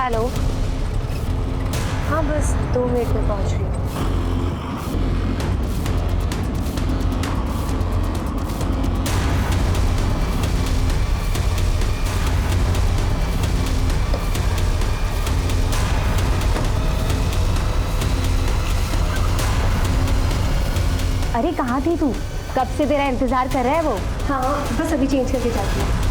Hello. हाँ बस 2 minute में पहुंच रही हूँ। अरे कहाँ थी तू? कब से तेरा इंतजार कर रहा है वो। हाँ बस अभी चेंज करके जाती हूँ।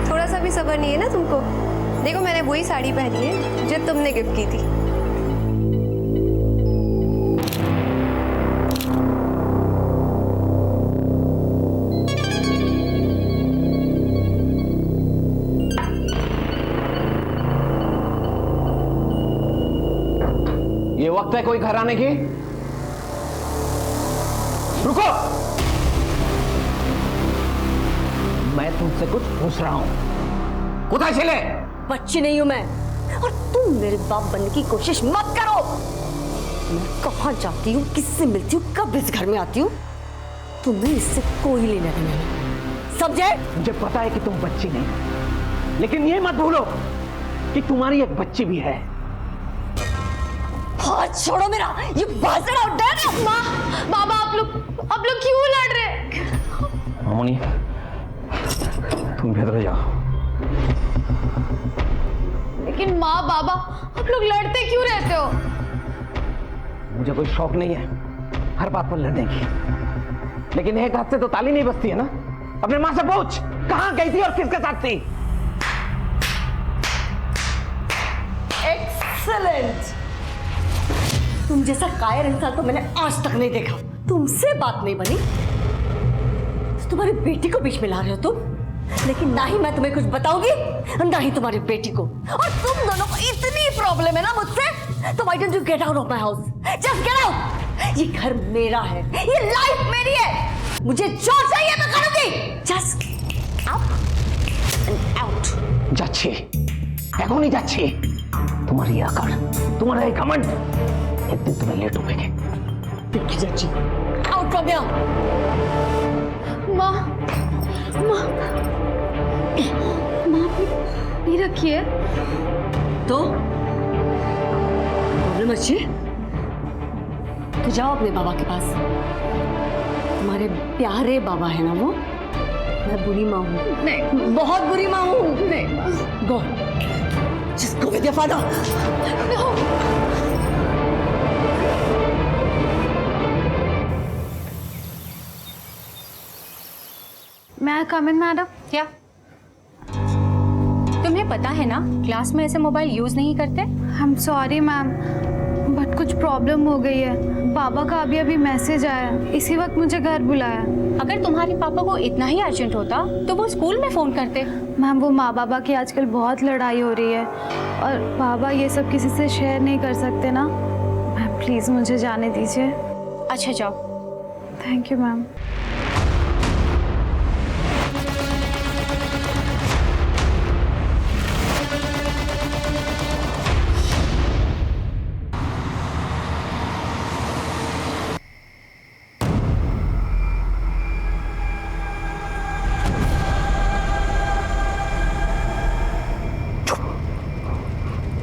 थोड़ा सा भी सब्र नहीं है ना तुमको? देखो मैंने वही साड़ी पहनी है जो तुमने गिफ्ट की थी। ये वक्त है कोई घर आने की? रुको, मैं तुमसे कुछ पूछ रहा हूं। कुछ चले? बच्ची नहीं हूं मैं, और तुम मेरे बाप बनने की कोशिश मत करो। मैं कहां जाती हूँ, किससे मिलती हूँ, कब इस घर में आती हूँ, तुम्हें इससे कोई लेना देना नहीं, समझे? मुझे पता है कि तुम बच्ची नहीं, लेकिन ये मत भूलो कि तुम्हारी एक बच्ची भी है। हाथ छोड़ो मेरा, ये बाजरा उठ है ना। माँ, बाबा आप लोग क्यों लड़ रहे? मामूनी, तुम भीतर जाओ। लेकिन माँ बाबा आप लोग लड़ते क्यों रहते हो? मुझे कोई शौक नहीं है हर बात पर लड़ने की, लेकिन एक हाथ से तो ताली नहीं बजती है ना। अपने माँ से पूछ, कहाँ गई थी और किसके साथ थी? एक्सीलेंट। तुम जैसा कायर इंसान तो मैंने आज तक नहीं देखा। तुमसे बात नहीं बनी तो तुम्हारी बेटी को बीच में ला रहे हो तुम, लेकिन ना ही मैं तुम्हें कुछ बताऊंगी, ना ही तुम्हारी बेटी को। और तुम दोनों को इतनी प्रॉब्लम है ना मुझसे, तो why don't you get out of my house? Just get out. ये घर मेरा है, ये लाइफ मेरी है, मुझे जो चाहिए मैं करूंगी। Just out and out. যাচ্ছে এখনই যাচ্ছে। तुम्हारी आकर, तुम्हारा एक घमंड, एक दिन तुम्हें लेट होगे। देखी जाची, आउट फ्रॉम हियर। माँ माँ माँ नहीं रखिए तो प्रॉब्लम अच्छी, तो जाओ अपने बाबा के पास। तुम्हारे प्यारे बाबा है ना वो। मैं बुरी माँ हूँ। नहीं, बहुत बुरी माँ हूँ। नहीं go, just go with your father. मैं कम इन मैडम? क्या तुम्हें पता है ना क्लास में ऐसे मोबाइल यूज नहीं करते? I am sorry ma'am, but कुछ प्रॉब्लम हो गई है। पापा का अभी अभी मैसेज आया, इसी वक्त मुझे घर बुलाया। अगर तुम्हारे पापा को इतना ही अर्जेंट होता तो वो स्कूल में फोन करते। मैम वो माँ बाबा की आजकल बहुत लड़ाई हो रही है और पापा ये सब किसी से शेयर नहीं कर सकते ना। मैम प्लीज़ मुझे जाने दीजिए। अच्छा जाओ। Thank you ma'am.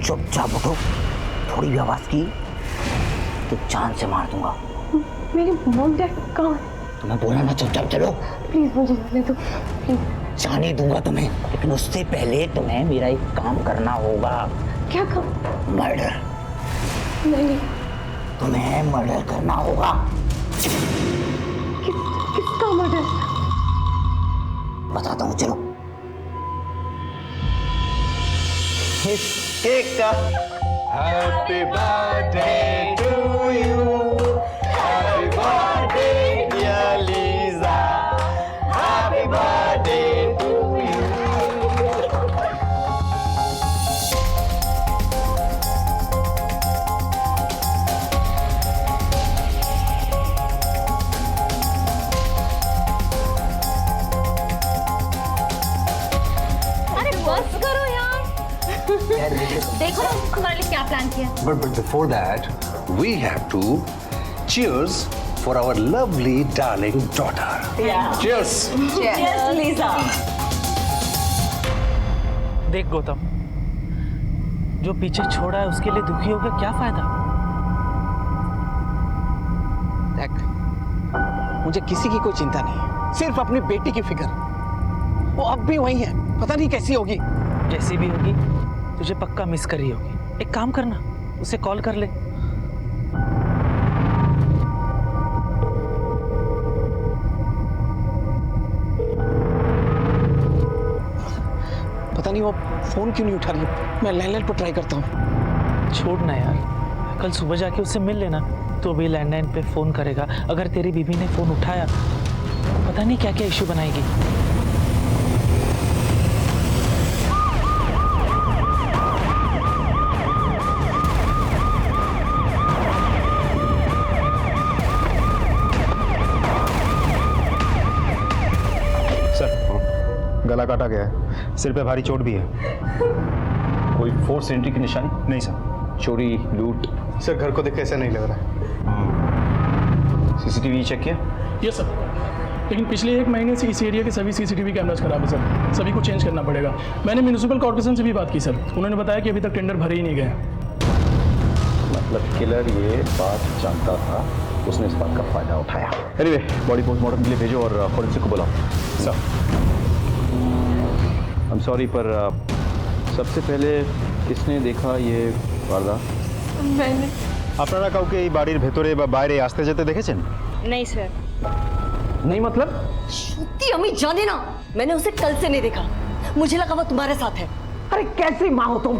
चुपचाप उठो, थोड़ी भी आवाज की तो जान से मार दूंगा। मेरी मॉम डैड कहाँ है? तुम्हें बोला ना चुपचाप चलो। प्लीज मुझे जाने दो प्लीज। जाने दूंगा तुम्हें, लेकिन उससे पहले तुम्हें मेरा एक काम करना होगा। क्या काम? मर्डर। नहीं। तुम्हें मर्डर करना होगा। किसका मर्डर? बताता हूँ, चलो। इसका Happy birthday to you. Happy birthday dear Lisa. Happy birthday to you. अरे बस करो यार, देखो ना हमारे लिए क्या प्लान किया। But before that, we have to cheers for our lovely, darling daughter. Cheers. Yes, Lisa. देख गौतम, जो पीछे छोड़ा है उसके लिए दुखी होकर क्या फायदा। देख, मुझे किसी की कोई चिंता नहीं है, सिर्फ अपनी बेटी की फिक्र। वो अब भी वही है, पता नहीं कैसी होगी। जैसी भी होगी तुझे पक्का मिस कर रही होगी। एक काम करना, उसे कॉल कर ले। पता नहीं वो फोन क्यों नहीं उठा रही है। मैं लैंडलाइन पर ट्राई करता हूँ। छोड़ ना यार, कल सुबह जाके उससे मिल लेना, तो भी लैंडलाइन पे फोन करेगा। अगर तेरी बीबी ने फोन उठाया तो पता नहीं क्या क्या इशू बनाएगी। सर, गला काटा गया है, सिर पे भारी चोट भी है। कोई फोर्स एंट्री की निशानी? नहीं सर। चोरी, लूट? सर, घर को देख के ऐसा नहीं लग रहा है। सीसीटीवी चेक किया? यस सर, लेकिन पिछले 1 महीने से इस एरिया के सभी सीसीटीवी कैमरास खराब है सर। सभी को चेंज करना पड़ेगा। मैंने म्यूनिसिपल कॉर्पोरेशन से भी बात की सर, उन्होंने बताया कि अभी तक टेंडर भरे ही नहीं गए। मतलब किलर ये बात जानता था, उसने इस बात का फायदा उठाया। एनीवे, बॉडी पोस्टमार्टम के लिए भेजो और फॉरेंसिक को बुलाओ। सर, आई एम सॉरी, पर सबसे पहले किसने देखा ये वारदात? আপনারা কাউকে এই বাড়ির ভেতরে বা বাইরে আসতে যেতে দেখেছেন? नहीं सर। नहीं मतलब? श्रुति अम्मी जाने ना, मैंने उसे कल से नहीं देखा। मुझे लगा वो तुम्हारे साथ है। अरे कैसी माँ हो तुम?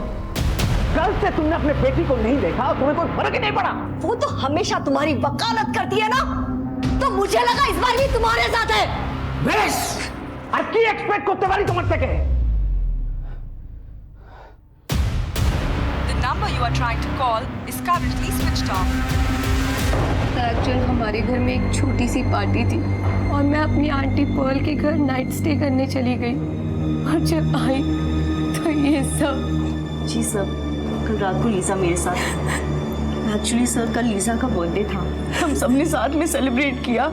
कल से तुमने अपने बेटी को नहीं देखा और तुम्हें कोई फर्क ही नहीं पड़ा। वो तो हमेशा तुम्हारी वकालत करती है ना, तो मुझे लगा इस बार भी तुम्हारे साथ है। बेश, আর কি এক্সপেক্ট করতে পারি তোমার থেকে? The number you are trying to call is currently switched off. Actual हमारे घर में एक छोटी सी पार्टी थी और मैं अपनी आंटी पर्ल के घर नाइट स्टे करने चली गई और जब आई तो ये सब। जी सर, कल रात को लीजा मेरे साथ। एक्चुअली सर, कल लीजा का बर्थडे था, हम सबने साथ में सेलिब्रेट किया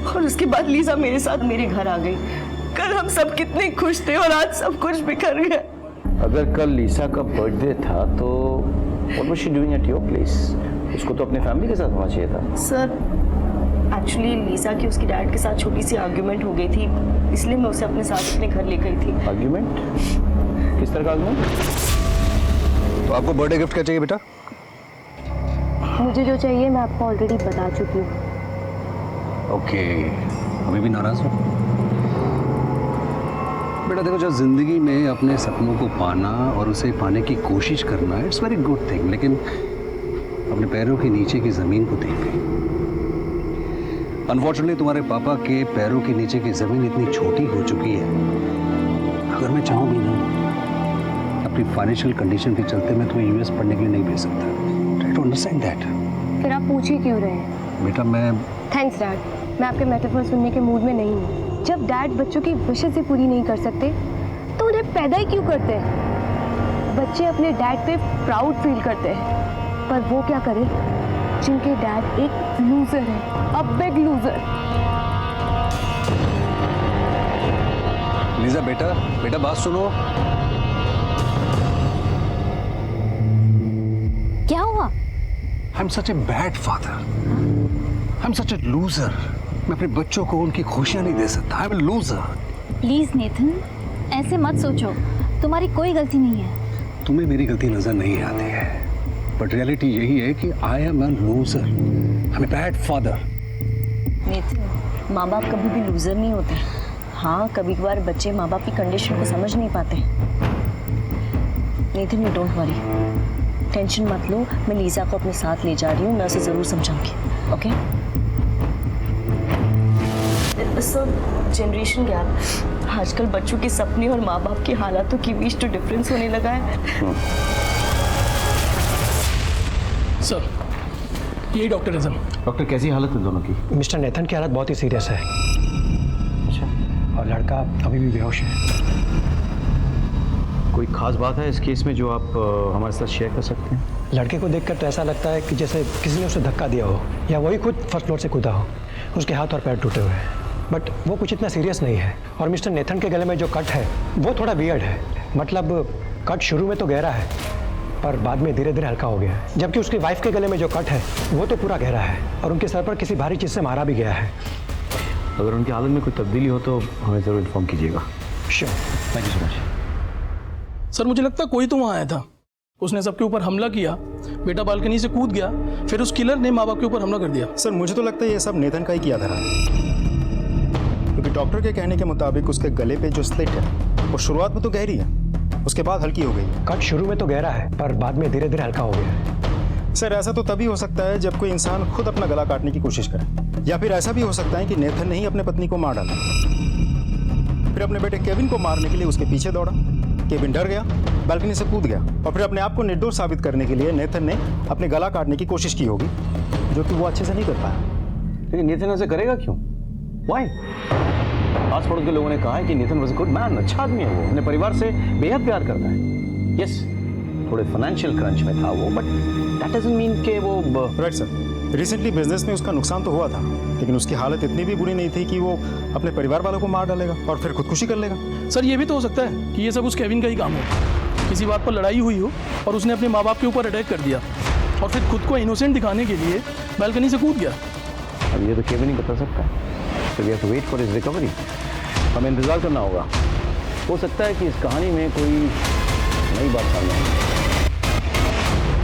और उसके बाद लीजा मेरे साथ मेरे घर आ गई। कल हम सब कितने खुश थे और आज सब कुछ बिखर गया। अगर कल लीसा का बर्थडे था तो what was she doing at your place? उसको तो अपने फैमिली के साथ होना चाहिए था। सर, एक्चुअली लीजा की उसके डैड के साथ छोटी सी आर्ग्यूमेंट हो गई थी, इसलिए मैं उसे अपने साथ अपने घर ले गई थी। आर्ग्यूमेंट? किस तरह का आर्ग्यूमेंट? तो आपको बर्थडे गिफ्ट क्या चाहिए बेटा? मुझे जो चाहिए मैं आपको ऑलरेडी बता चुकी हूँ। ओके, अभी भी नाराज हो? बेटा देखो, जब जिंदगी में अपने सपनों को पाना और उसे पाने की कोशिश करना, इट्स वेरी गुड थिंग, लेकिन अपने पैरों के नीचे की जमीन को देख गई। अनफॉर्चुनेटली तुम्हारे पापा के पैरों के नीचे की जमीन इतनी छोटी हो चुकी है, अगर मैं चाहूँ भी ना, अपनी फाइनेंशियल कंडीशन के चलते मैं तुम्हें यूएस पढ़ने के लिए नहीं भेज सकता। Try to understand that. फिर आप पूछ ही क्यों रहे हैं? बेटा मैं थैंक्स डैड, मैं आपके मेटाफर सुनने के मूड में नहीं हूँ। जब डैड बच्चों की विशेष ही पूरी नहीं कर सकते तो उन्हें पैदा ही क्यों करते हैं? बच्चे अपने डैड पे प्राउड फील करते हैं, पर वो क्या करें जिनके डैड एक लूजर है, अ बिग लूजर। लीजा बेटा बात सुनो। क्या हुआ? I am such a bad father, I am such a loser. मैं अपने बच्चों को उनकी खुशियां नहीं दे सकता। I am a loser. Please Nathan, ऐसे मत सोचो, तुम्हारी कोई गलती नहीं है। तुम्हें मेरी गलती नजर नहीं आती है, बट रियलिटी यही है कि I am a loser, I am a bad father. Nathan, माँ बाप कभी भी लूजर नहीं होते। हाँ, कभी कभार बच्चे माँ बाप की कंडीशन को समझ नहीं पाते। Nathan, you don't worry, tension मत लो, मैं लीजा को अपने साथ ले जा रही हूँ, मैं उसे ज़रूर समझाऊंगी। ओके? सर, जनरेशन गैप, आजकल बच्चों के सपने और माँ बाप के हालातों के बीच तो डिफरेंस होने लगा है। सर, यही डॉक्टर है सर। डॉक्टर, कैसी हालत है दोनों की? मिस्टर नेथन की हालत बहुत ही सीरियस है। अच्छा। और लड़का अभी भी बेहोश है। कोई खास बात है इस केस में जो आप हमारे साथ शेयर कर सकते हैं? लड़के को देखकर तो ऐसा लगता है कि जैसे किसी ने उसे धक्का दिया हो या वही खुद फर्स्ट फ्लोर से कूदा हो। उसके हाथ और पैर टूटे हुए हैं, बट वो कुछ इतना सीरियस नहीं है। और मिस्टर नेथन के गले में जो कट है वो थोड़ा वियर्ड है। मतलब कट शुरू में तो गहरा है पर बाद में धीरे धीरे हल्का हो गया है, जबकि उसकी वाइफ के गले में जो कट है वो तो पूरा गहरा है और उनके सर पर किसी भारी चीज़ से मारा भी गया है। अगर उनकी हालत में कोई तब्दीली हो तो हमें ज़रूर इन्फॉर्म कीजिएगा। Sure, thank you so much. Sir मुझे लगता है कोई तो वहाँ आया था, उसने सबके ऊपर हमला किया, बेटा बालकनी से कूद गया, फिर उस किलर ने माँ बाप के ऊपर हमला कर दिया। सर मुझे तो लगता है ये सब नेथन का ही किया था, क्योंकि डॉक्टर के कहने के मुताबिक उसके गले पे जो स्लिट है वो शुरुआत में तो गहरी है, उसके बाद हल्की हो गई। कट शुरू में तो गहरा है पर बाद में धीरे धीरे हल्का हो गया है। सर ऐसा तो तभी हो सकता है जब कोई इंसान खुद अपना गला काटने की कोशिश करे, या फिर ऐसा भी हो सकता है कि नेथन ने ही अपने पत्नी को मार डाला, फिर अपने बेटे केविन को मारने के लिए उसके पीछे दौड़ा। केविन डर गया, बालकनी से कूद गया और फिर अपने आप को निर्दोष साबित करने के लिए नेथन ने अपने गला काटने की कोशिश की होगी, जो कि वो अच्छे से नहीं कर पाया। लेकिन नेथन ऐसे करेगा क्यों? व्हाई? आस पड़ोस के लोगों ने कहा है कि Nathan was a good man, अच्छा आदमी है वो, अपने परिवार से बेहद प्यार करता है। यस, थोड़े फाइनेंशियल क्रंच में था वो, बट दैट डजंट मीन कि वो राइट सर, रिसेंटली बिजनेस में उसका नुकसान तो हुआ था, लेकिन उसकी हालत इतनी भी बुरी नहीं थी कि वो अपने परिवार वालों को मार डालेगा और फिर खुदकुशी कर लेगा। सर ये भी तो हो सकता है कि ये सब उस केविन का ही काम हो, किसी बात पर लड़ाई हुई हो और उसने अपने माँ बाप के ऊपर अटैक कर दिया और फिर खुद को इनोसेंट दिखाने के लिए बालकनी से कूद गया। अब ये तो केविन ही बता सकता है, so we have to wait for his recovery। हमें इंतजार करना होगा, हो सकता है कि इस कहानी में कोई नई बात सामने आए।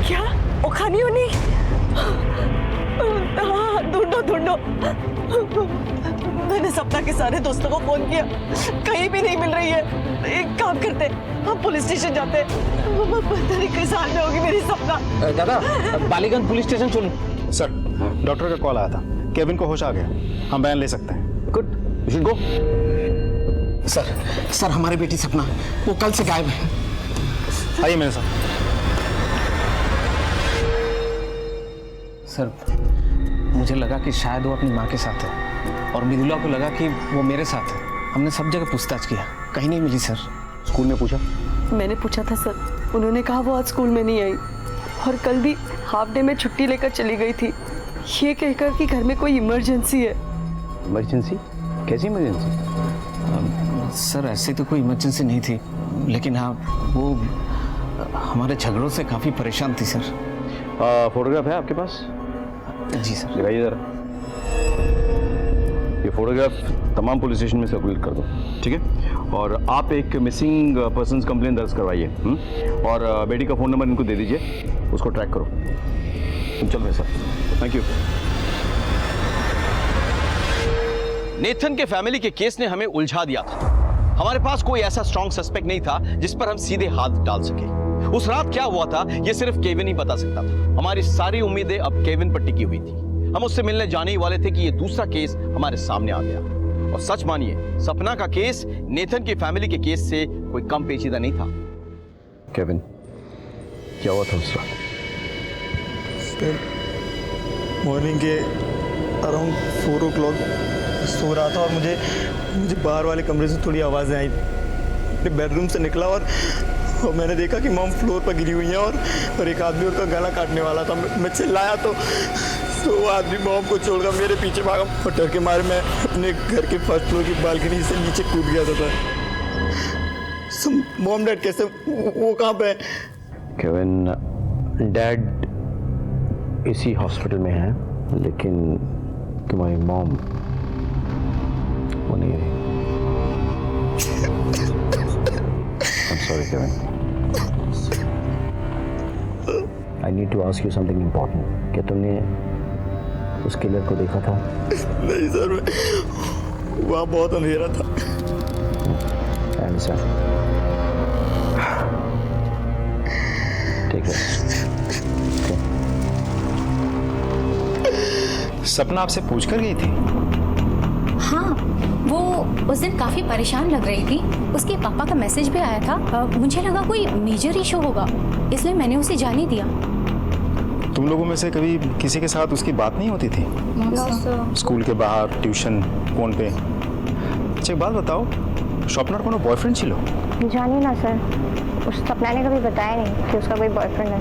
क्या ओखानी होनी? ढूंढो ढूंढो। मैंने सपना के सारे दोस्तों को फोन किया, कहीं भी नहीं मिल रही है। एक काम करते, हम पुलिस स्टेशन जाते। पता नहीं किस हाल में होगी मेरी सपना। दादा, बालीगंज पुलिस स्टेशन चलो। सर डॉक्टर का कॉल आया था, केविन को होश आ गया, हम बयान ले सकते हैं। Good, you should go. Sir हमारी बेटी सपना वो कल से गायब है। आइए मेरे साथ। सर मुझे लगा कि शायद वो अपनी माँ के साथ है और मृदुला को लगा कि वो मेरे साथ है। हमने सब जगह पूछताछ किया, कहीं नहीं मिली सर। स्कूल में पूछा? मैंने पूछा था सर, उन्होंने कहा वो आज स्कूल में नहीं आई और कल भी हाफ डे में छुट्टी लेकर चली गई थी, ये कहकर कि घर में कोई इमरजेंसी है। इमरजेंसी? कैसी इमरजेंसी? सर ऐसी तो कोई इमरजेंसी नहीं थी, लेकिन हाँ वो हमारे झगड़ों से काफ़ी परेशान थी सर। फोटोग्राफ है आपके पास? जी सर। दिखाइए जरा। ये फोटोग्राफ तमाम पुलिस स्टेशन में सर्कुलेट कर दो, ठीक है? और आप एक मिसिंग पर्सन्स कंप्लेन दर्ज करवाइए और बेटी का फ़ोन नंबर इनको दे दीजिए, उसको ट्रैक करो। चल रहे सर, थैंक यू। नेथन के फैमिली के केस ने हमें उलझा दिया था। हमारे पास कोई ऐसा स्ट्रॉन्ग सस्पेक्ट नहीं था जिस पर हम सीधे हाथ डाल सके। उस रात क्या हुआ था ये सिर्फ केविन ही बता सकता था। हमारी सारी उम्मीदें अब केविन पर टिकी हुई थी। हम उससे मिलने जाने ही वाले थे कि ये दूसरा केस हमारे सामने आ गया। और सच मानिए, सपना का केस नेथन की फैमिली के केस से कोई कम पेचीदा नहीं था। केविन, क्या हुआ था उस रात? मॉर्निंग के अराउंड 4 o'clock सो रहा था और मुझे बाहर वाले कमरे से थोड़ी आवाज़ें आई। मैं बेडरूम से निकला और मैंने देखा कि मॉम फ्लोर पर गिरी हुई है और एक आदमी उनका गला काटने वाला था। मैं चिल्लाया तो वो आदमी मॉम को छोड़कर मेरे पीछे भागा और डर के मारे मैं अपने घर के फर्स्ट फ्लोर की बालकनी से नीचे कूद गया था। मॉम डैड कैसे, वो कहाँ पे है? केविन, डैड इसी हॉस्पिटल में है, लेकिन तुम्हारी मॉम वो नहीं रही। I'm sorry, Kevin. I need to ask you something important. क्या तुमने उस किलर को देखा था? नहीं सर, वहाँ बहुत अंधेरा था। I understand. ठीक है। सपना आपसे पूछ कर गई थी? हाँ, वो उस दिन काफी परेशान लग रही थी। उसके पापा का मैसेज भी आया था। मुझे लगा कोई मेजर इशू होगा, इसलिए मैंने उसे जाने दिया। तुम लोगों में से कभी किसी के साथ उसकी बात नहीं होती थी? स्कूल के बाहर, ट्यूशन, फोन पे? अच्छा एक बात बताओ, स्वप्नार कोनो बॉयफ्रेंड छिलो? जानिए ना सर, उस सपना ने कभी बताया नहीं कि उसका कोई बॉयफ्रेंड है।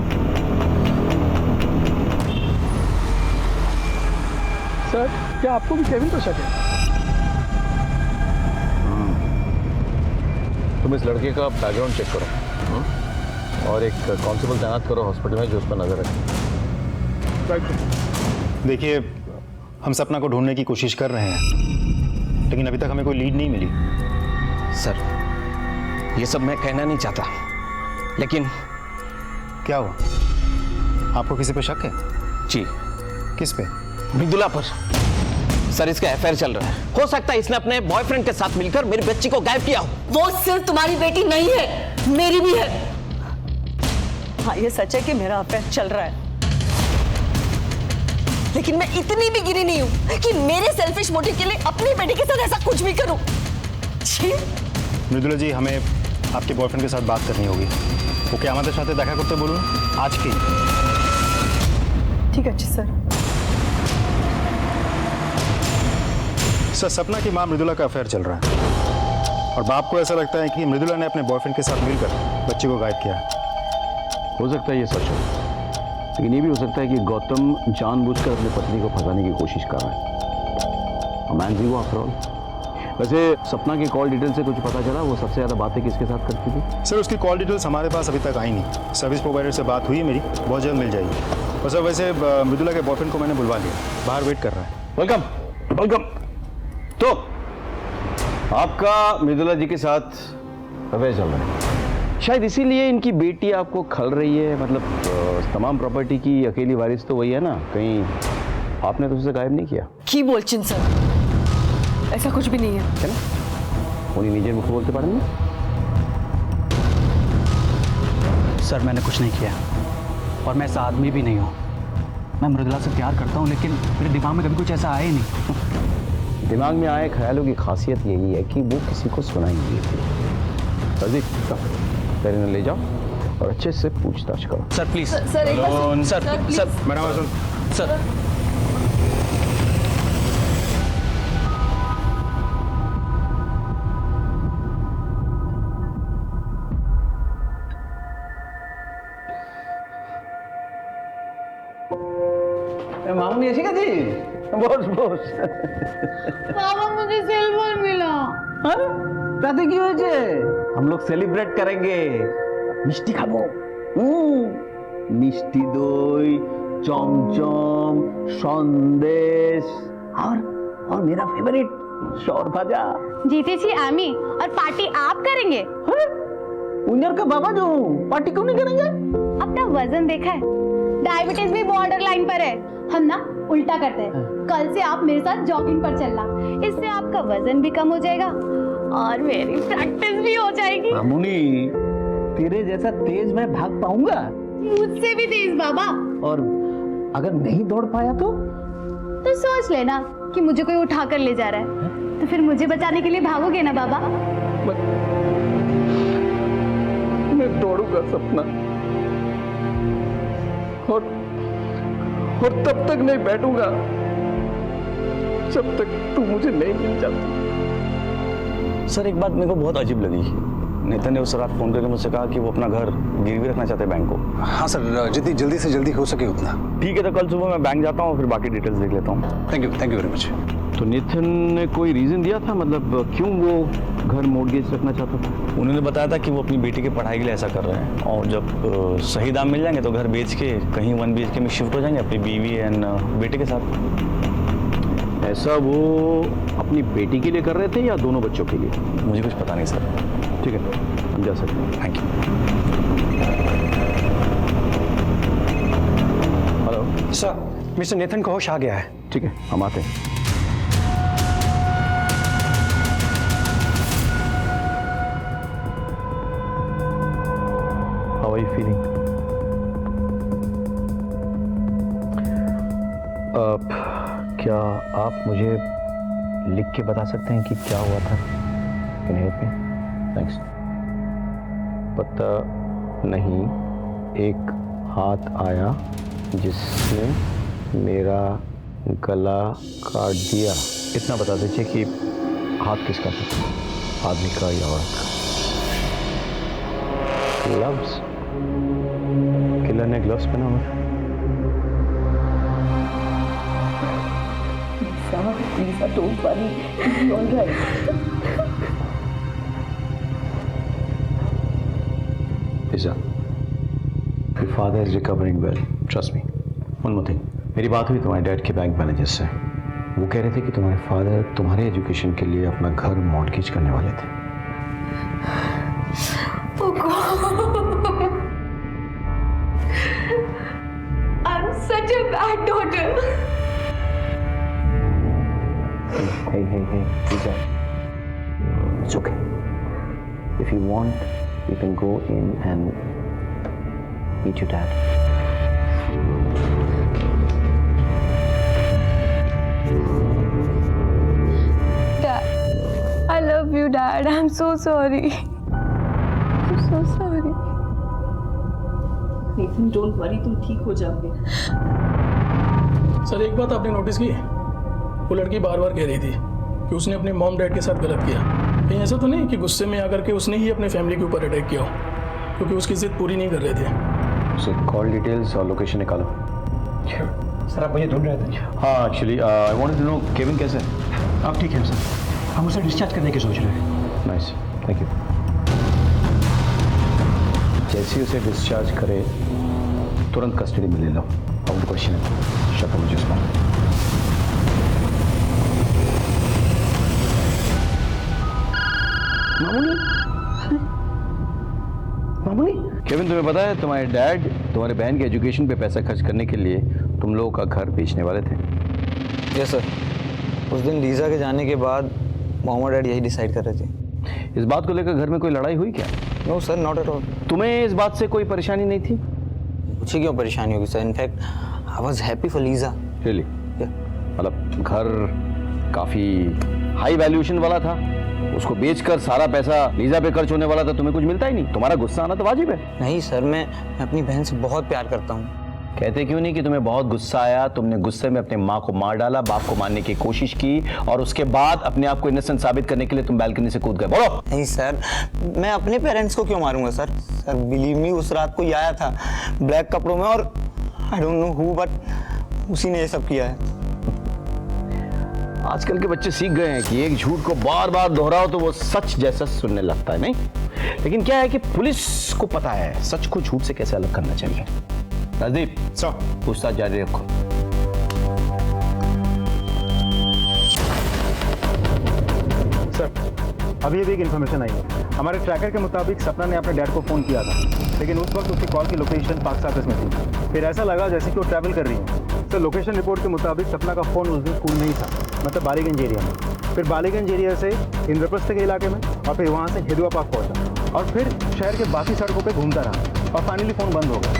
सर क्या आपको भी केविन पर शक है? तुम इस लड़के का बैकग्राउंड चेक करो और एक कांस्टेबल तैनात करो हॉस्पिटल में जो उस पर नजर रखे। देखिए, हम सपना को ढूंढने की कोशिश कर रहे हैं, लेकिन अभी तक हमें कोई लीड नहीं मिली। सर, ये सब मैं कहना नहीं चाहता, लेकिन क्या हुआ? आपको किसी पे शक है? जी। किस पे? मृदुला पर। सर, इसका अफेयर चल रहा है। हो सकता है इसने अपने बॉयफ्रेंड के साथ मिलकर मेरी बच्ची को गायब किया हो। वो सिर्फ तुम्हारी बेटी नहीं है, मेरी भी है। हाँ, ये सच है कि मेरा अफेयर चल रहा है, लेकिन मैं इतनी भी गिरी नहीं हूं कि मेरे सेल्फिश मोटिव के लिए अपनी बेटी के साथ ऐसा कुछ भी करूं। छी। मृदुला जी, हमें आपके बॉयफ्रेंड के साथ बात करनी होगी। वो क्या हमारे साथ देखा करते बोलूँ आज की? ठीक है जी सर। सर, सपना की मां मृदुला का अफेयर चल रहा है और बाप को ऐसा लगता है कि मृदुला ने अपने बॉयफ्रेंड के साथ मिलकर बच्चे को गायब किया है। हो सकता है ये सच हो, लेकिन ये भी हो सकता है कि गौतम जानबूझकर अपनी पत्नी को फंसाने की कोशिश कर रहा है। मैन जी वो आफ्टर ऑल। वैसे सपना की कॉल डिटेल से कुछ पता चला? वो सबसे ज़्यादा बातें किसके साथ करती थी? सर, उसकी कॉल डिटेल्स हमारे पास अभी तक आई नहीं। सर्विस प्रोवाइडर से बात हुई है मेरी, बहुत जल्द मिल जाएगी। और सर, वैसे मृदुला के बॉयफ्रेंड को मैंने बुलवा लिया, बाहर वेट कर रहा है। Welcome welcome. तो आपका मृदुला जी के साथ अफेयर चल रहा है, शायद इसीलिए इनकी बेटी आपको खल रही है। मतलब तमाम प्रॉपर्टी की अकेली वारिस तो वही है ना, कहीं आपने तो उसे गायब नहीं किया? की बोलचिन सर, ऐसा कुछ भी नहीं है। क्या उन्हीं निजे मुख बोलते पड़े ना? सर, मैंने कुछ नहीं किया और मैं ऐसा आदमी भी नहीं हूँ। मैं मृदुला से प्यार करता हूँ, लेकिन मेरे दिमाग में कभी कुछ ऐसा आया ही नहीं। दिमाग में आए ख्यालों की खासियत यही है कि वो किसी को सुनाई नहीं देती। रज़ीक, तेरे ले जाओ और अच्छे से पूछताछ करो। Sir please. सर एक बार सर मैडम, सर मामूनी ऐसी का जी बोस बोस पापा, मुझे सिल्वर मिला। তাতে কি হয়েছে? हम लोग सेलिब्रेट करेंगे। मिष्टी खाबो। मिष्टी दई, चमचम, संदेश और मेरा फेवरेट शौर भाजा। जीतेছি আমি और पार्टी आप करेंगे। उन्यर का बाबा जो पार्टी क्यों नहीं करेंगे? अपना वजन देखा है? डायबिटीज भी बॉर्डर लाइन पर है। हम ना उल्टा करते हैं। कल से आप मेरे साथ जॉगिंग पर चलना, इससे आपका वजन भी कम हो जाएगा और मेरी प्रैक्टिस भी हो जाएगी। मामूनी, तेरे जैसा तेज मैं भाग पाऊंगा? मुझसे भी तेज बाबा। और अगर नहीं दौड़ पाया तो सोच लेना कि मुझे कोई उठा कर ले जा रहा है, तो फिर मुझे बचाने के लिए भागोगे ना बाबा? मैं दौड़ूंगा सपना, और तब तक नहीं बैठूंगा जब तक तू मुझे नहीं मिल जाती। सर, एक बात मेरे को बहुत अजीब लगी। नेतन ने उस रात फोन करके मुझसे कहा कि वो अपना घर गिरवी रखना चाहते हैं बैंक को। हाँ सर, जितनी जल्दी से जल्दी हो सके उतना। ठीक है, तो कल सुबह मैं बैंक जाता हूँ, फिर बाकी डिटेल्स देख लेता हूँ। Thank you very much. तो नेथन ने कोई रीजन दिया था, मतलब क्यों वो घर मॉर्गेज रखना चाहता था? उन्होंने बताया था कि वो अपनी बेटी की पढ़ाई के लिए ऐसा कर रहे हैं, और जब सही दाम मिल जाएंगे तो घर बेच के कहीं 1 BHK में शिफ्ट हो जाएंगे अपनी बीवी एंड बेटे के साथ। ऐसा वो अपनी बेटी के लिए कर रहे थे या दोनों बच्चों के लिए? मुझे कुछ पता नहीं सर। ठीक है, हम जा सकते हैं। Thank you. Hello sir, mister Nathan का होश आ गया है। ठीक है, हम आते हैं। How are you feeling? क्या आप मुझे लिख के बता सकते हैं कि क्या हुआ था? Can you help me? Thanks. पता नहीं, एक हाथ आया जिसने मेरा गला काट दिया। इतना बता दीजिए कि हाथ किसका था, आदमी का या औरत का? ग्लव्स, किलर ने ग्लव्स पहना हुआ है। Lisa, don't worry. It's all right. Lisa, your father is recovering well. Trust me. One more thing. मेरी बात हुई तुम्हारे डैड के बैंक मैनेजर से। वो कह रहे थे कि तुम्हारे फादर तुम्हारे एजुकेशन के लिए अपना घर मॉर्गेज करने वाले थे। Oh God. I'm such a bad daughter. Hey, Lisa. It's okay. If you want, you can go in and meet your dad. Dad, I love you, Dad. I'm so sorry. I'm so sorry. Nathan, don't worry, तुम ठीक हो जाओगे। Sir, एक बात आपने notice की, वो लड़की बार बार कह रही थी कि उसने अपने मॉम डैड के साथ गलत किया। कहीं ऐसा तो नहीं कि गुस्से में आकर के उसने ही अपने फैमिली के ऊपर अटैक किया हो, क्योंकि उसकी जिद पूरी नहीं कर रहे थे। So call details और लोकेशन निकालो। सर आप मुझे ढूंढ रहे थे? हाँ, actually I wanted to know Kevin कैसे है? आप ठीक हैं सर? हम उसे डिस्चार्ज करने की सोच रहे हैं। Nice, thank you. जैसे ही उसे डिस्चार्ज करे तुरंत कस्टडी में ले लो। अब क्वेश्चन है, शक है मुझे उसमें। मामूली, केविन तुम्हें पता है तुम्हारे डैड तुम्हारे बहन के एजुकेशन पे पैसा खर्च करने के लिए तुम लोगों का घर बेचने वाले थे। यस सर, उस दिन लीजा के जाने के बाद मॉम और डैड यही डिसाइड कर रहे थे। इस बात को लेकर घर में कोई लड़ाई हुई क्या? No sir, not at all. तुम्हें इस बात से कोई परेशानी नहीं थी? मुझे क्यों परेशानी होगी sir? In fact I was happy for Lisa. Really? मतलब घर काफी हाई वैल्यूएशन वाला था, उसको बेचकर सारा पैसा लीजा पे खर्च होने वाला था, तुम्हें कुछ मिलता ही नहीं। तुम्हारा गुस्सा आना तो वाजिब है। नहीं सर, मैं अपनी बहन से बहुत प्यार करता हूँ। कहते क्यों नहीं कि तुम्हें बहुत गुस्सा आया, तुमने गुस्से में अपने माँ को मार डाला, बाप को मारने की कोशिश की और उसके बाद अपने आप को इनोसेंट साबित करने के लिए तुम बैल्कनी से कूद गए। बोलो। नहीं सर, मैं अपने पेरेंट्स को क्यों मारूंगा सर? सर बिलीव मी, उस रात को आया था ब्लैक कपड़ों में और I don't know who, but उसी ने ये सब किया है। आजकल के बच्चे सीख गए हैं कि एक झूठ को बार बार दोहराओ तो वो सच जैसा सुनने लगता है, नहीं? लेकिन क्या है कि पुलिस को पता है सच को झूठ से कैसे अलग करना चाहिए। राजदीप, पूछताछ जारी रखो। सर, अभी एक इन्फॉर्मेशन आई है। हमारे ट्रैकर के मुताबिक सपना ने अपने डैड को फ़ोन किया था, लेकिन उस वक्त उसकी कॉल की लोकेशन पाक साकस में थी। फिर ऐसा लगा जैसे कि वो ट्रैवल कर रही है। सर, लोकेशन रिपोर्ट के मुताबिक सपना का फ़ोन उस दिन स्कूल नहीं था, मतलब बालीगंज एरिया में। फिर बालीगंज एरिया से इंद्रप्रस्थ के इलाके में और फिर वहाँ से हिदुआ पार्क पहुँचा और फिर शहर के बाकी सड़कों पर घूमता रहा और फाइनली फ़ोन बंद हो गया।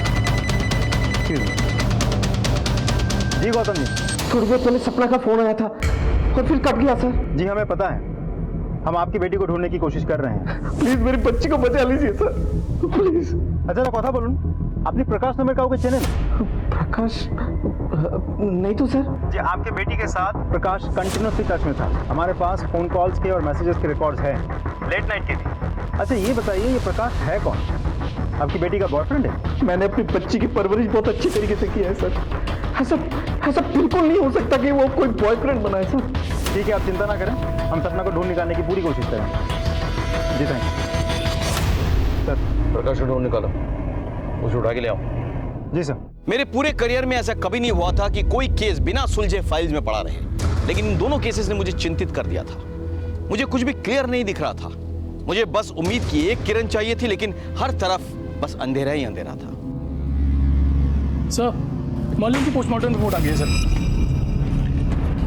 जी गौतम जी, थोड़ी देर पहले सपना का फोन आया था और फिर कट गया सर। जी हमें पता है, हम आपकी बेटी को ढूंढने की कोशिश कर रहे हैं। प्लीज मेरी बच्ची को बचा लीजिए सर, प्लीज। अच्छा तो कथा बोलूं, अपनी प्रकाश नंबर का होगा चैनल? प्रकाश नहीं तो सर। जी आपके बेटी के साथ प्रकाश कंटिन्यूसली टच में था। हमारे पास फोन कॉल्स के और मैसेजेस के रिकॉर्ड्स हैं, लेट नाइट के भी। अच्छा ये बताइए, ये प्रकाश है कौन? आपकी बेटी का बॉयफ्रेंड है? मैंने अपनी बच्ची की परवरिश बहुत अच्छी तरीके से की है सर। ऐसा बिल्कुल नहीं हो सकता कि वो कोई बॉयफ्रेंड बनाए सर। ठीक है, आप चिंता ना करें, हम सपना को ढूंढ निकालने की पूरी कोशिश करेंगे। जी थैंक यू सर। प्रकाश को ढूंढ निकालो, उसे उठा के ले आओ। जी सर। मेरे पूरे करियर में ऐसा कभी नहीं हुआ था कि कोई केस बिना सुलझे फाइल्स में पड़ा रहे, लेकिन इन दोनों केसेस ने मुझे चिंतित कर दिया था। मुझे कुछ भी क्लियर नहीं दिख रहा था। मुझे बस उम्मीद की एक किरण चाहिए थी, लेकिन हर तरफ बस अंधेरा ही अंधेरा था। सर, मालिक की पोस्टमार्टम रिपोर्ट आ गई है सर।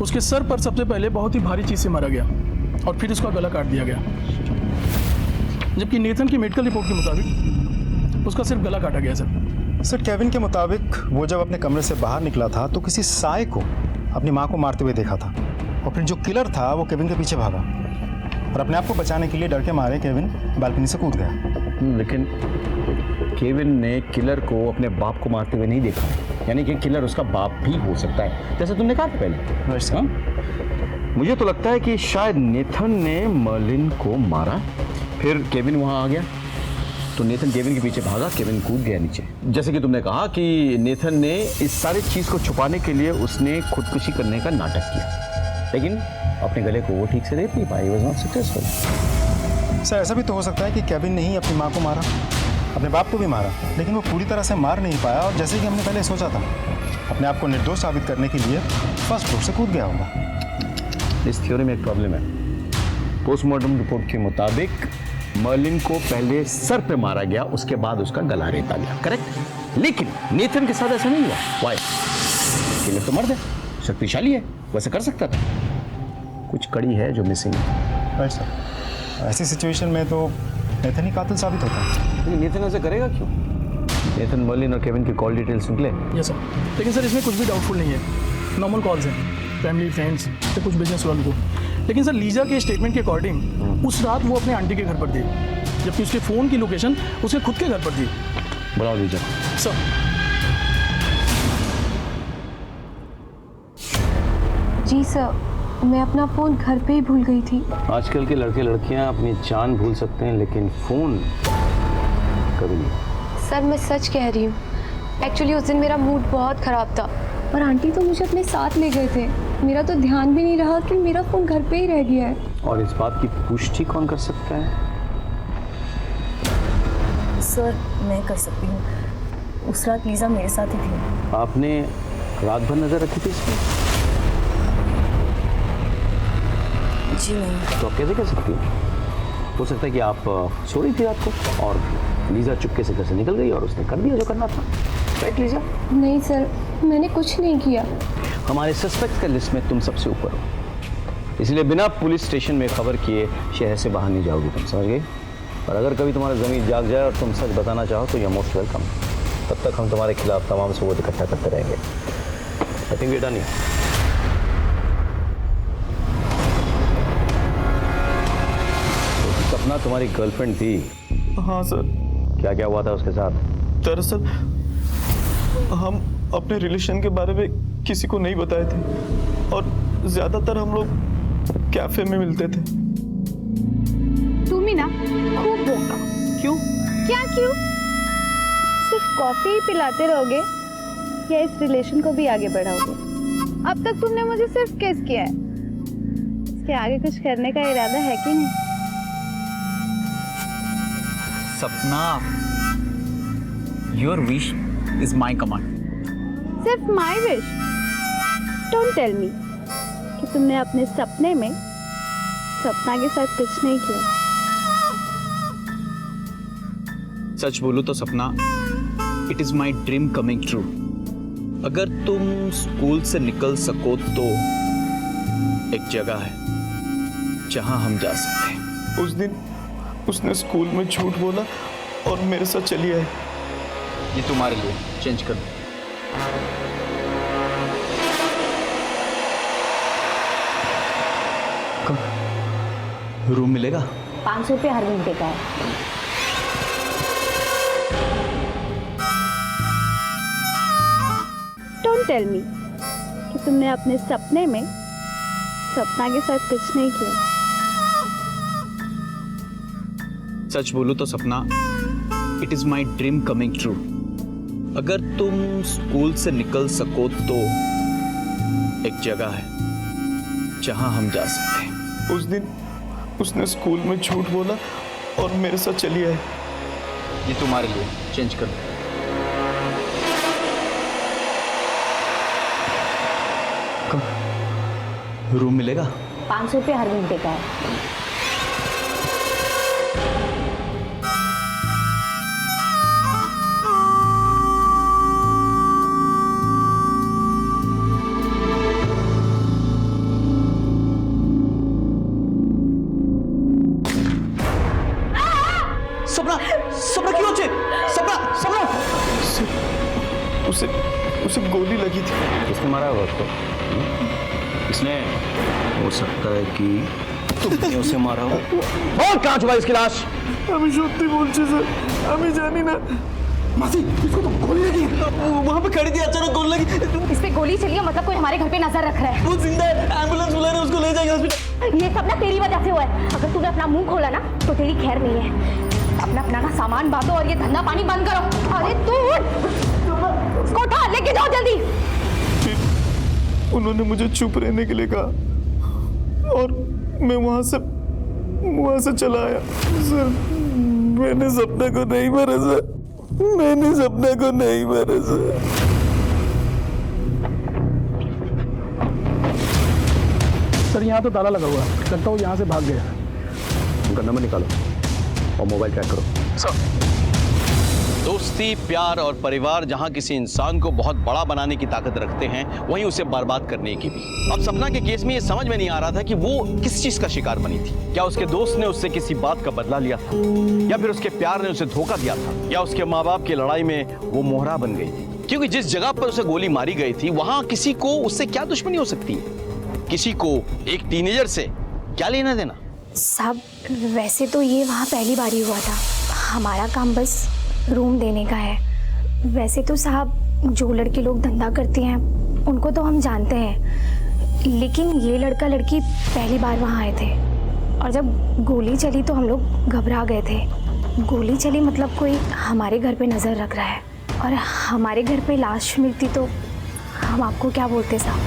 उसके सर पर सबसे पहले बहुत ही भारी चीज से मारा गया और फिर उसका गला काट दिया गया, जबकि नेथन की मेडिकल रिपोर्ट के मुताबिक उसका सिर्फ गला काटा गया सर। सर केविन के मुताबिक वो जब अपने कमरे से बाहर निकला था तो किसी साय को अपनी माँ को मारते हुए देखा था और फिर जो किलर था वो केविन के पीछे भागा और अपने आप को बचाने के लिए डर के मारे केविन बालकनी से कूद गया। लेकिन केविन ने किलर को अपने बाप को मारते हुए नहीं देखा, यानी कि किलर उसका बाप भी हो सकता है, जैसे तुमने कहा था पहले। हाँ? मुझे तो लगता है कि शायद नेथन ने मर्लिन को मारा, फिर केविन वहां आ गया तो नेथन केविन के पीछे भागा, केविन कूद गया नीचे। जैसे कि तुमने कहा कि नेथन ने इस सारी चीज को छुपाने के लिए उसने खुदकुशी करने का नाटक किया, लेकिन अपने गले को वो ठीक से रेत नहीं पाई, वाज नॉट सक्सेसफुल। सर ऐसा भी तो हो सकता है कि केविन ने ही अपनी माँ को मारा, अपने बाप को भी मारा, लेकिन वो पूरी तरह से मार नहीं पाया और जैसे कि हमने पहले सोचा था, अपने आप को निर्दोष साबित करने के लिए फर्स्ट फ्लोर से कूद गया होगा। इस थ्योरी में एक प्रॉब्लम है। पोस्टमार्टम रिपोर्ट के मुताबिक मर्लिन को पहले सर पे मारा गया, उसके बाद उसका गला रेता गया, करेक्ट? लेकिन नेथन के साथ ऐसा नहीं हुआ। व्हाई? किलर तो मर्द है, शक्तिशाली है, वैसे कर सकता था। कुछ कड़ी है जो मिसिंग है। राइट सर, ऐसी सिचुएशन में तो नेथन ही कातिल साबित होता है। लेकिन नेथन ऐसा करेगा क्यों? नेथन मर्लिन और केविन की कॉल डिटेल्स निकले? यस सर, लेकिन सर इसमें कुछ भी डाउटफुल नहीं है, नॉर्मल कॉल्स हैं, फैमिली फ्रेंड्स या कुछ बिजनेस वालों को। लेकिन सर लीजा के स्टेटमेंट के अकॉर्डिंग उस रात वो अपने आंटी के घर पर थी, जबकि उसके फ़ोन की लोकेशन उसके खुद के घर पर थी। बुलाओ लीजा। सर जी सर, मैं अपना फ़ोन घर पे ही भूल गई थी। आजकल के लड़के लड़कियां अपनी जान भूल सकते हैं, लेकिन फ़ोन कभी नहीं। सर मैं सच कह रही हूँ, एक्चुअली उस दिन मेरा मूड बहुत ख़राब था और आंटी तो मुझे अपने साथ ले गए थे। मेरा तो ध्यान भी नहीं रहा कि मेरा फ़ोन घर पे ही रह गया है। और इस बात की पुष्टि कौन कर सकता है? सर मैं कर सकती हूँ, उस रात लीजा मेरे साथ ही थी। आपने रात भर नजर रखी थी इसमें? जी नहीं। तो आप कैसे कर सकती हैं? हो सकता है कि आप सो रही थी रात को और लीजा चुपके से घर से निकल गई और उसने कर दिया जो करना था, राइट लीजा? नहीं सर, मैंने कुछ नहीं किया। हमारे सस्पेक्ट का लिस्ट में तुम सबसे ऊपर हो, इसलिए बिना पुलिस स्टेशन में खबर किए शहर से बाहर नहीं जाओगी, तुम समझ गई? और अगर कभी तुम्हारा ज़मीन जाग जाए और तुम सच बताना चाहो तो यू आर मोस्ट वेलकम। तब तक हम तुम्हारे खिलाफ तमाम सबूत इकट्ठा करते रहेंगे। I think we are done here. Sapna तुम्हारी गर्लफ्रेंड थी? हाँ सर। क्या क्या हुआ था उसके साथ? दरअसल हम अपने रिलेशन के बारे में किसी को नहीं बताए थे और ज्यादातर हम लोग कैफे में मिलते थे। तुम ही ना खूब बोका। क्यों? क्या क्यों? सिर्फ कॉफी ही पिलाते रहोगे या इस रिलेशन को भी आगे बढ़ाओगे? अब तक तुमने मुझे सिर्फ किस किया है, इसके आगे कुछ करने का इरादा है कि नहीं? सपना, your wish is my command. सिर्फ my wish? Don't tell me कि तुमने अपने सपने में सपना के साथ कुछ नहीं किया। सच बोलूं तो सपना, it is my dream coming true. अगर तुम स्कूल से निकल सको तो एक जगह है जहां हम जा सकते हैं। उस दिन उसने स्कूल में झूठ बोला और मेरे साथ चली आई। ये तुम्हारे लिए, चेंज कर दो। कम रूम मिलेगा? 500 रुपये हर घंटे का है। डोंट टेल मी कि तुमने अपने सपने में सपना के साथ कुछ नहीं किया। सच बोलूं तो सपना, it is my dream coming true. अगर तुम स्कूल से निकल सको तो एक जगह है जहां हम जा सकते हैं। उस दिन उसने स्कूल में झूठ बोला और मेरे साथ चली आई। ये तुम्हारे लिए, चेंज कर दो। कम रूम मिलेगा? 500 रुपये हर घंटे का है। सपना, सपना क्यों होचे? सपना, सपना! उसे गोली लगी थी। किसने मारा होगा उसको? इसने, हो सकता है कि तुमने उसे मारा हो। और कहाँ छुपा इसकी लाश? আমি সত্যি বলছি স্যার, আমি জানি না। मासी, इसको तो गोली लगी। वहाँ पे खड़ी थी, अचानक गोली लगी। इस पे गोली चली है, मतलब कोई हमारे घर पे नजर रख रहा है। वो जिंदा है, एम्बुलेंस बुला रहे हैं, उसको ले जाएंगे हॉस्पिटल। ये सब ना तेरी वजह से हुआ है। अगर तूने अपना मुंह खोला ना तो तेरी खैर नहीं है। अपना अपना का सामान बांधो और ये धंधा पानी बंद करो। अरे तू उसको उठा लेके जाओ जल्दी। उन्होंने मुझे चुप रहने के लिए कहा और मैं वहां से चला आया। सर मैंने सपने को नहीं मारा सर, मैंने सपने को नहीं मारा सर। सर यहाँ तो ताला लगा हुआ है, लगता है वो यहाँ से भाग गया। उनका नंबर निकालो और मोबाइल ट्रैक करो। दोस्ती, प्यार और परिवार जहां किसी इंसान को बहुत बड़ा बनाने की ताकत रखते हैं, वहीं उसे बर्बाद करने की भी। अब सपना के केस में ये समझ में नहीं आ रहा था कि वो किस चीज का शिकार बनी थी। क्या उसके दोस्त ने उससे किसी बात का बदला लिया था, या फिर उसके प्यार ने उसे धोखा दिया था, या उसके माँ बाप की लड़ाई में वो मोहरा बन गई थी। क्योंकि जिस जगह पर उसे गोली मारी गई थी वहां किसी को उससे क्या दुश्मनी हो सकती है? किसी को एक टीनेजर से क्या लेना देना? साहब वैसे तो ये वहाँ पहली बार ही हुआ था, हमारा काम बस रूम देने का है। वैसे तो साहब जो लड़के लोग धंधा करते हैं उनको तो हम जानते हैं, लेकिन ये लड़का लड़की पहली बार वहाँ आए थे और जब गोली चली तो हम लोग घबरा गए थे। गोली चली मतलब कोई हमारे घर पे नज़र रख रहा है, और हमारे घर पे लाश मिलती तो हम आपको क्या बोलते साहब।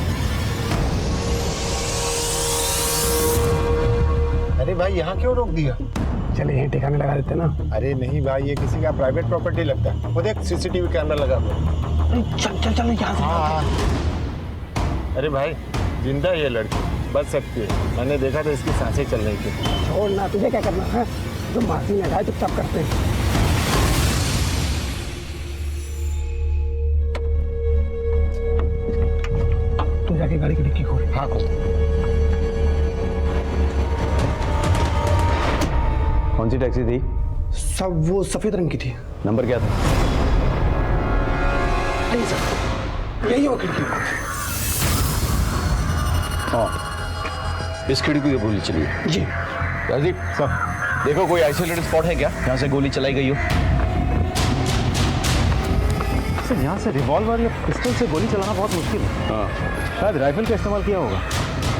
अरे भाई यहाँ क्यों रोक दिया? चले यहीं ठिकाने लगा देते ना। अरे नहीं भाई, ये किसी का प्राइवेट प्रॉपर्टी लगता है। वो देख सीसीटीवी कैमरा लगा हुआ। चल चल चल यहाँ से। हाँ। अरे भाई जिंदा ये लड़की बच सकती है, मैंने देखा था इसकी सांसें चल रही थी। छोड़ ना, तुझे क्या करना है? तुम माफी लगाए चुपचाप करते हैं। तू जाके गाड़ी की डिक्की खोल। हाँ खोल। कौन सी टैक्सी थी? सब वो सफेद रंग की थी। नंबर क्या था? नहीं सर, यही वो खिड़की। हाँ, इस खिड़की की गोली चली है। जी राजीव सर, देखो कोई आइसोलेटेड स्पॉट है क्या यहाँ से गोली चलाई गई हो? सर यहाँ से रिवॉल्वर या पिस्टल से गोली चलाना बहुत मुश्किल है। हाँ, शायद राइफल का इस्तेमाल किया होगा।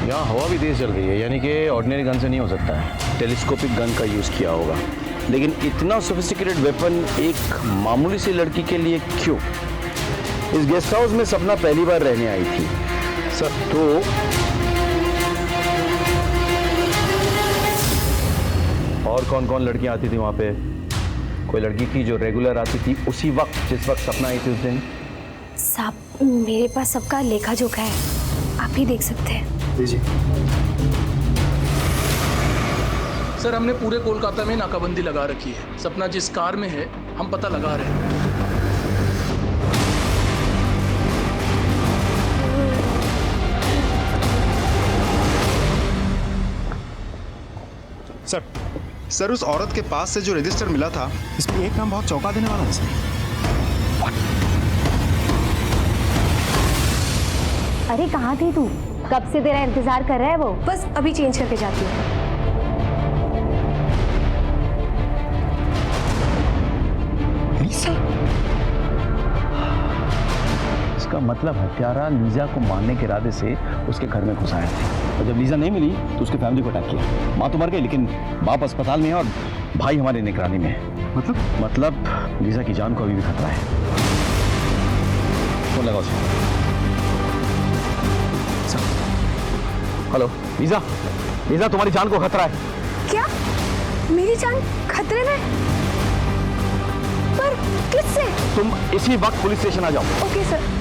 यहाँ हवा भी तेज चल रही है, यानी कि ऑर्डिनरी गन से नहीं हो सकता है, टेलीस्कोपिक गन का यूज़ किया होगा। लेकिन इतना सोफिस्टिकेटेड वेपन एक मामूली सी लड़की के लिए क्यों? इस गेस्ट हाउस में सपना पहली बार रहने आई थी सर, तो और कौन कौन लड़कियां आती थी वहाँ पे? कोई लड़की थी जो रेगुलर आती थी उसी वक्त जिस वक्त सपना आई थी उस दिन? साहब मेरे पास सबका लेखा जोखा है, आप ही देख सकते हैं। जी सर हमने पूरे कोलकाता में नाकाबंदी लगा रखी है। सपना जिस कार में है हम पता लगा रहे हैं। सर उस औरत के पास से जो रजिस्टर मिला था, इसमें एक नाम बहुत चौंका देने वाला है सर। अरे कहाँ थी तू? कब से तेरा इंतजार कर रहा है वो। बस अभी चेंज करके जाती हूँ। इसका मतलब हत्यारा लीजा को मारने के इरादे से उसके घर में घुसाया था, और जब लीजा नहीं मिली तो उसकी फैमिली को अटैक किया। माँ तो मर गई लेकिन बाप अस्पताल में है और भाई हमारे निगरानी में है। मतलब लीजा की जान को अभी भी खतरा है। फोन लगाओ उसे। हेलो लीजा, लीजा तुम्हारी जान को खतरा है। क्या? मेरी जान खतरे में? पर किससे? तुम इसी वक्त पुलिस स्टेशन आ जाओ। Okay sir.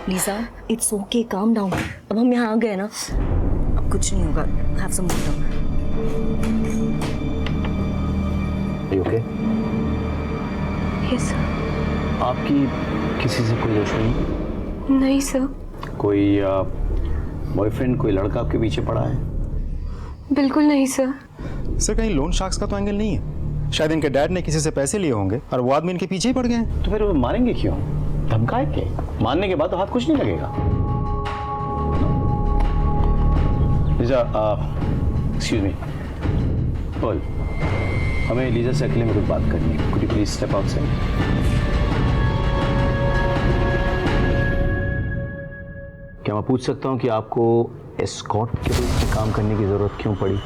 Lisa it's okay, calm down. अब हम यहाँ आ गए ना, अब कुछ नहीं होगा। Have some water. Okay? Yes sir. आपकी किसी से कोई दुश्मनी? नहीं सर। कोई बॉयफ्रेंड, कोई लड़का आपके पीछे पड़ा है? बिल्कुल नहीं सर। सर कहीं लोन शार्क्स का तो एंगल नहीं है? शायद इनके डैड ने किसी से पैसे लिए होंगे और वो आदमी इनके पीछे ही पड़ गए हैं। तो फिर वो मारेंगे क्यों? धमकाए के? मारने के बाद तो हाथ कुछ नहीं लगेगा। लीजा, एक्सक्यूज मी, बोल, हमें लीजा से अकेले में कुछ बात करनी है। Could you please step outside? क्या मैं पूछ सकता हूँ कि आपको एस्कॉर्ट के रूप में काम करने की जरूरत क्यों पड़ी?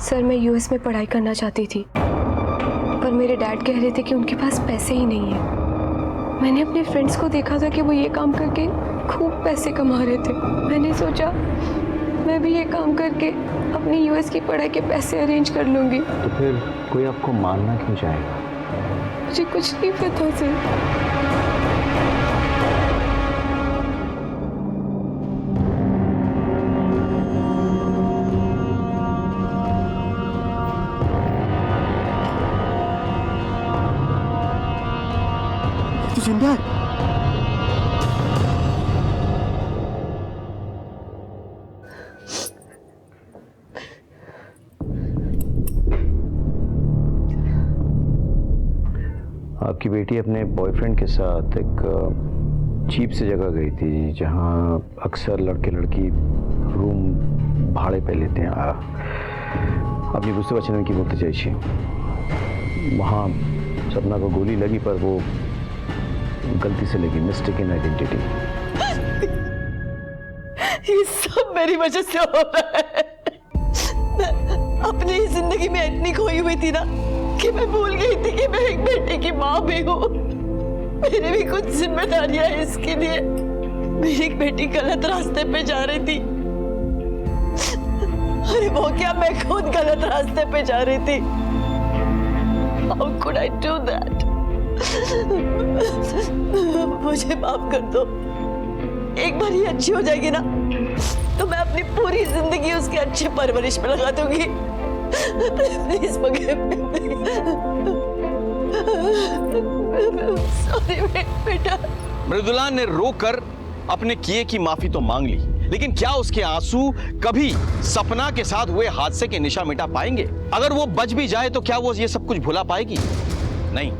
सर मैं यूएस में पढ़ाई करना चाहती थी, पर मेरे डैड कह रहे थे कि उनके पास पैसे ही नहीं है। मैंने अपने फ्रेंड्स को देखा था कि वो ये काम करके खूब पैसे कमा रहे थे। मैंने सोचा मैं भी ये काम करके अपनी यूएस की पढ़ाई के पैसे अरेंज कर लूँगी। तो फिर कोई आपको मारना क्यों चाहेगा? मुझे कुछ नहीं पता सर। जिंदा है? आपकी बेटी अपने बॉयफ्रेंड के साथ एक चीप सी जगह गई थी जहां अक्सर लड़के लड़की रूम भाड़े पे लेते हैं। আপনি বুঝতে পারছেন আমি কি বলতে চাইছি। वहां सपना को गोली लगी पर वो गलती से लगी, मिस्टेकन आइडेंटिटी। ये सब मेरी वजह से हो रहा है। मैं अपनी जिंदगी में इतनी खोई हुई थी ना कि मैं भूल गई थी कि मैं एक बेटे की माँ भी हूँ। मेरी भी कुछ जिम्मेदारियां हैं इसके लिए। मेरी एक बेटी गलत रास्ते पे जा रही थी। अरे वो क्या, मैं खुद गलत रास्ते पे जा रही थी। How could I do that? मुझे माफ कर दो। एक बार ये अच्छी हो जाएगी ना तो मैं अपनी पूरी जिंदगी उसकी अच्छी परवरिश में लगा दूंगी। प्लीज सॉरी बेटा। मृदुला ने रोकर अपने किए की माफी तो मांग ली, लेकिन क्या उसके आंसू कभी सपना के साथ हुए हादसे के निशा मिटा पाएंगे? अगर वो बच भी जाए तो क्या वो ये सब कुछ भुला पाएगी? नहीं।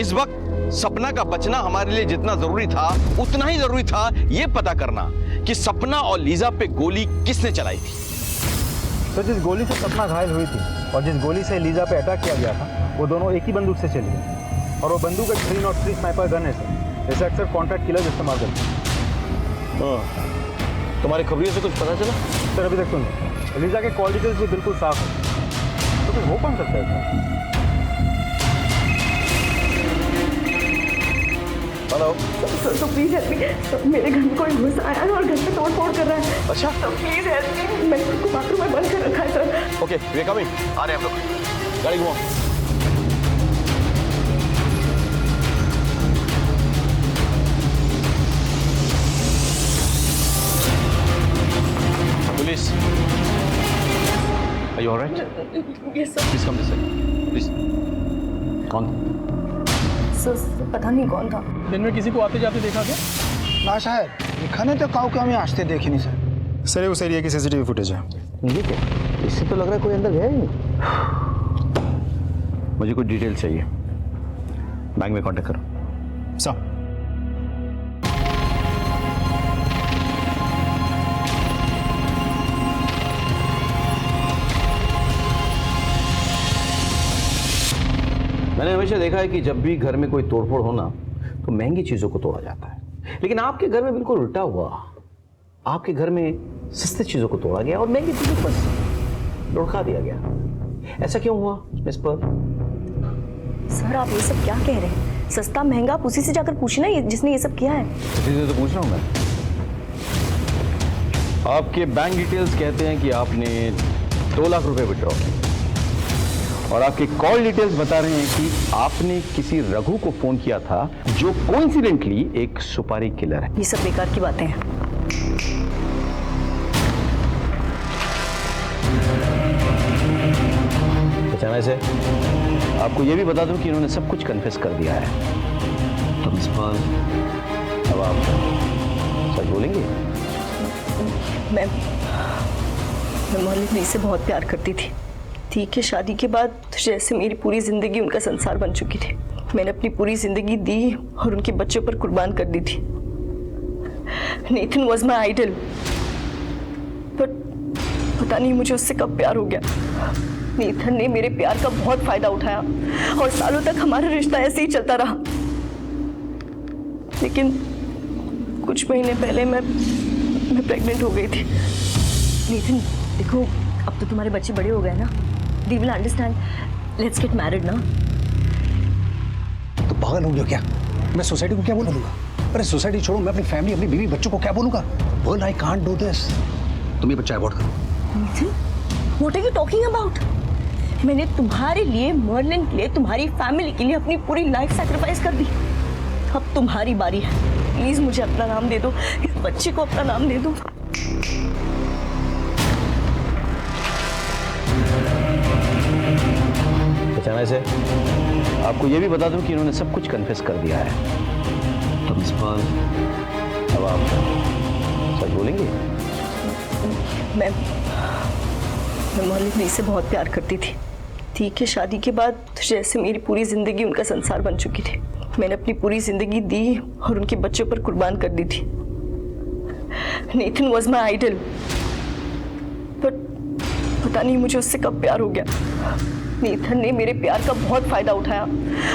इस वक्त सपना का बचना हमारे लिए जितना जरूरी था उतना ही जरूरी था ये पता करना कि सपना और लीजा पे गोली किसने चलाई थी। तो जिस गोली से सपना घायल हुई थी और जिस गोली से लीजा पे अटैक किया गया था वो दोनों एक ही बंदूक से चली गई और वो बंदूक एक 303 स्नाइपर गन है सर। जैसे अक्सर कॉन्ट्रैक्ट किलर्स इस्तेमाल करते हैं। तुम्हारी खबरियों से कुछ पता चला? सर अभी तक तो नहीं। लीजा के कॉल डिटेल्स भी बिल्कुल साफ है, तो फिर हो कौन सकता है? हेलो तो प्लीज हेल्प मी। मेरे घर में कोई घुस आया है और घर पे तोड़ फोड़ कर रहा है। अच्छा तो प्लीज हेल्प मी। मैंने खुद को बाथरूम में बंद कर रखा है sir. Okay we are coming. आ रहे हैं हम लोग। गाड़ी घुमाओ। Police. Are you all right? Yes sir. Please come this way. Please. कौन? सर पता नहीं कौन था। दिन में किसी को आते जाते देखा क्या? ना शायद एखाने तो काउ के हमें आस्ते देखी नहीं सर। सर ये उस एरिया की सीसीटीवी फुटेज है। ये क्या? इससे तो लग रहा है कोई अंदर गया ही नहीं। मुझे कुछ डिटेल चाहिए। बैंक में कांटेक्ट करो। सर मैंने हमेशा देखा है कि जब भी घर में कोई तोड़फोड़ हो ना तो महंगी चीजों को तोड़ा जाता है, लेकिन आपके घर में बिल्कुल उल्टा हुआ। आपके घर में सस्ती चीजों को तोड़ा गया और महंगी चीजों को बस लुढ़का दिया गया। ऐसा क्यों हुआ मिस पर्ल? सर आप ये सब क्या कह रहे हैं? सस्ता महंगा आप उसी से जाकर पूछना जिसने ये सब किया है। इसीलिए तो पूछ रहा हूं मैं। आपके बैंक डिटेल्स कहते हैं कि आपने 2 लाख रुपए विड्रॉ किए और आपके कॉल डिटेल्स बता रहे हैं कि आपने किसी रघु को फोन किया था जो कोइंसिडेंटली एक सुपारी किलर है। ये सब बेकार की बातें हैं। अच्छा वैसे आपको ये भी बता दूं कि इन्होंने सब कुछ कन्फेस कर दिया है। तो मिस पर्ल अब आप सच बोलेंगे? मैं मोहल्ले में इसे बहुत प्यार करती थी। ठीक है, शादी के बाद जैसे मेरी पूरी जिंदगी उनका संसार बन चुकी थी। मैंने अपनी पूरी जिंदगी दी और उनके बच्चों पर कुर्बान कर दी थी। Nathan was my idol, but पता नहीं मुझे उससे कब प्यार हो गया। नेथन ने मेरे प्यार का बहुत फायदा उठाया और सालों तक हमारा रिश्ता ऐसे ही चलता रहा। लेकिन कुछ महीने पहले मैं प्रेग्नेंट हो गई थी। नेथन देखो, अब तो तुम्हारे बच्चे बड़े हो गए ना, they will understand. Let's get married ना। तो पागल हो गया क्या? मैं सोसाइटी को क्या बोलूंगा? अरे सोसाइटी छोड़ो, मैं अपनी फैमिली, अपनी बीवी बच्चों को क्या बोलूंगा? बोल, आई कांट डू दिस। तुम ये बच्चा अबॉर्ट करो। Nathan, what are you talking about? मैंने तुम्हारे लिए, मर्लिन के लिए, तुम्हारी फैमिली के लिए अपनी पूरी लाइफ सैक्रिफाइस कर दी। अब तुम्हारी बारी है। प्लीज मुझे अपना नाम दे दो, इस बच्चे को अपना नाम दे दो। बचाना से आपको ये भी बता दूं कि इन्होंने सब कुछ कन्फेस कर दिया है। तो इस पर अब आप सच बोलेंगे? मैं मर्लिन से बहुत प्यार करती थी। ठीक है, शादी के बाद जैसे मेरी पूरी जिंदगी उनका संसार बन चुकी थी। मैंने अपनी पूरी जिंदगी दी और उनके बच्चों पर कुर्बान कर दी थी। Nathan was my idol, but पता नहीं मुझे उससे कब प्यार हो गया। नेथन ने मेरे प्यार का बहुत फायदा उठाया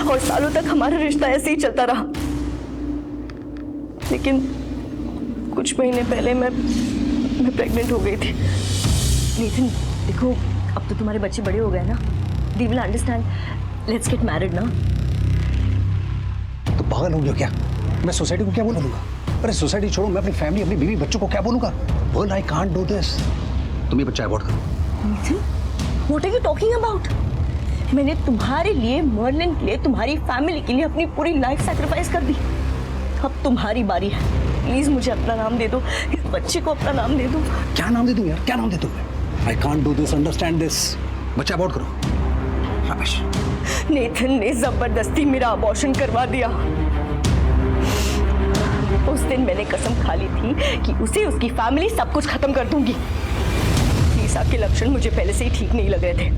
और सालों तक हमारा रिश्ता ऐसे ही चलता रहा। लेकिन कुछ महीने पहले मैं प्रेग्नेंट हो गई थी। नेथन देखो, अब तो तुम्हारे बच्चे बड़े हो गए ना, they will understand. Let's get married ना। तो पागल हो गया क्या? मैं सोसाइटी को क्या बोलूंगा? अरे सोसाइटी छोड़ो, मैं अपनी फैमिली, अपनी बीवी बच्चों को क्या बोलूंगा? बोल, आई कांट डू दिस। तुम ये बच्चा अबॉर्ट करो। Nathan, what are you talking about? मैंने तुम्हारे लिए, मर्लिन के लिए, तुम्हारी फैमिली के लिए अपनी पूरी लाइफ सैक्रिफाइस कर दी। अब तुम्हारी बारी है। प्लीज मुझे अपना नाम दे दो, इस बच्चे को अपना नाम दे दो। क्या नाम दे दूं यार? क्या नाम दे दूं? I can't do this, understand this. बच्चा अबॉर्ट करो। रमेश, नेथन ने जबरदस्ती मेरा अबॉर्शन करवा दिया। उस दिन मैंने कसम खा ली थी कि उसे, उसकी फैमिली, सब कुछ खत्म कर दूंगी। लीसा के लक्षण मुझे पहले से ही ठीक नहीं लग रहे थे।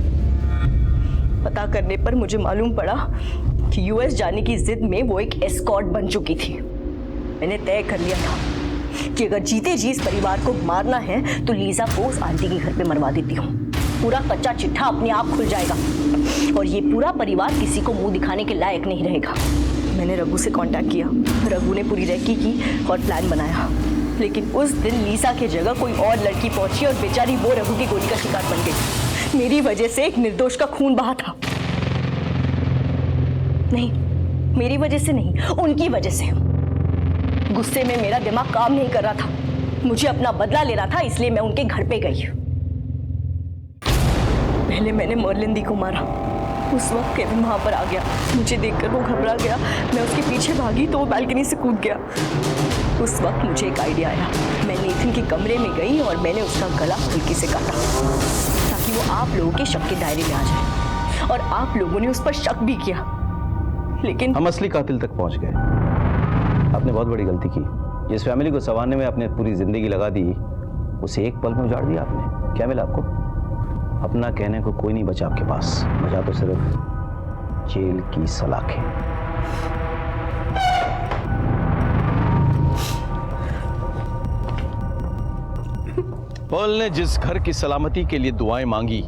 पता करने पर मुझे मालूम पड़ा कि यूएस जाने की जिद में वो एक एस्कॉर्ट बन चुकी थी। मैंने तय कर लिया था कि अगर जीते जी इस परिवार को मारना है तो लीजा को उस आंटी के घर पे मरवा देती हूँ। पूरा कच्चा चिट्ठा अपने आप खुल जाएगा और ये पूरा परिवार किसी को मुंह दिखाने के लायक नहीं रहेगा। मैंने रघु से कांटेक्ट किया। रघु ने पूरी रेकी की और प्लान बनाया। लेकिन उस दिन लीसा की जगह कोई और लड़की पहुंची और बेचारी वो रघु की गोली का शिकार बन गई। मेरी वजह से एक निर्दोष का खून बहा था। नहीं, मेरी वजह से नहीं, उनकी वजह से। गुस्से में मेरा दिमाग काम नहीं कर रहा था। मुझे अपना बदला लेना था, इसलिए मैं उनके घर पे गई। पहले मैंने मर्लिन दी को मारा। उस वक्त केविन वहां पर आ गया। मुझे देखकर वो घबरा गया। मैं उसके पीछे भागी तो वो बालकनी से कूद गया। उस वक्त मुझे एक आइडिया आया। मैं नेथन के कमरे में गई और मैंने उसका गला हल्के से काटा ताकि वो आप लोगों के शक के दायरे में आ जाए। और आप लोगों ने उस पर शक भी किया, लेकिन हम असली कातिल तक पहुंच गए। आपने बहुत बड़ी गलती की। इस फैमिली को संवारने में आपने पूरी जिंदगी लगा दी, उसे एक पल में उजाड़ दिया आपने। क्या मिला आपको? अपना कहने को कोई नहीं बचा आपके पास। बचा तो सिर्फ जेल की सलाखें। पॉल ने जिस घर की सलामती के लिए दुआएं मांगी,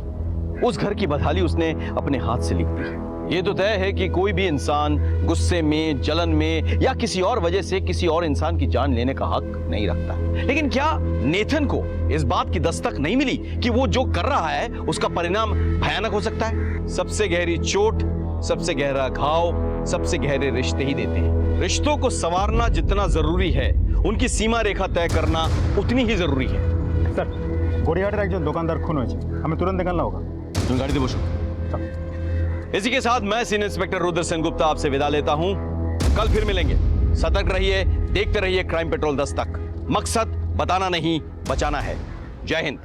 उस घर की बदहाली उसने अपने हाथ से लिख दी। ये तो तय है कि कोई भी इंसान गुस्से में, जलन में या किसी और वजह से किसी और इंसान की जान लेने का हक नहीं रखता। लेकिन क्या नेथन को इस बात की दस्तक नहीं मिली कि वो जो कर रहा है उसका परिणाम भयानक हो सकता है? सबसे गहरी चोट, सबसे गहरा घाव, सबसे गहरे रिश्ते ही देते हैं। रिश्तों को संवारना जितना जरूरी है, उनकी सीमा रेखा तय करना उतनी ही जरूरी है। सर, গড়িয়াহাটের একজন দোকানদার খুন হয়েছে, हमें तुरंत निकलना होगा। तुम गाड़ी दे बसो। इसी के साथ मैं सीनियर इंस्पेक्टर रुद्र सेन गुप्ता आपसे विदा लेता हूं। कल फिर मिलेंगे। सतर्क रहिए, देखते रहिए क्राइम पेट्रोल 10 तक। मकसद बताना नहीं, बचाना है। जय हिंद।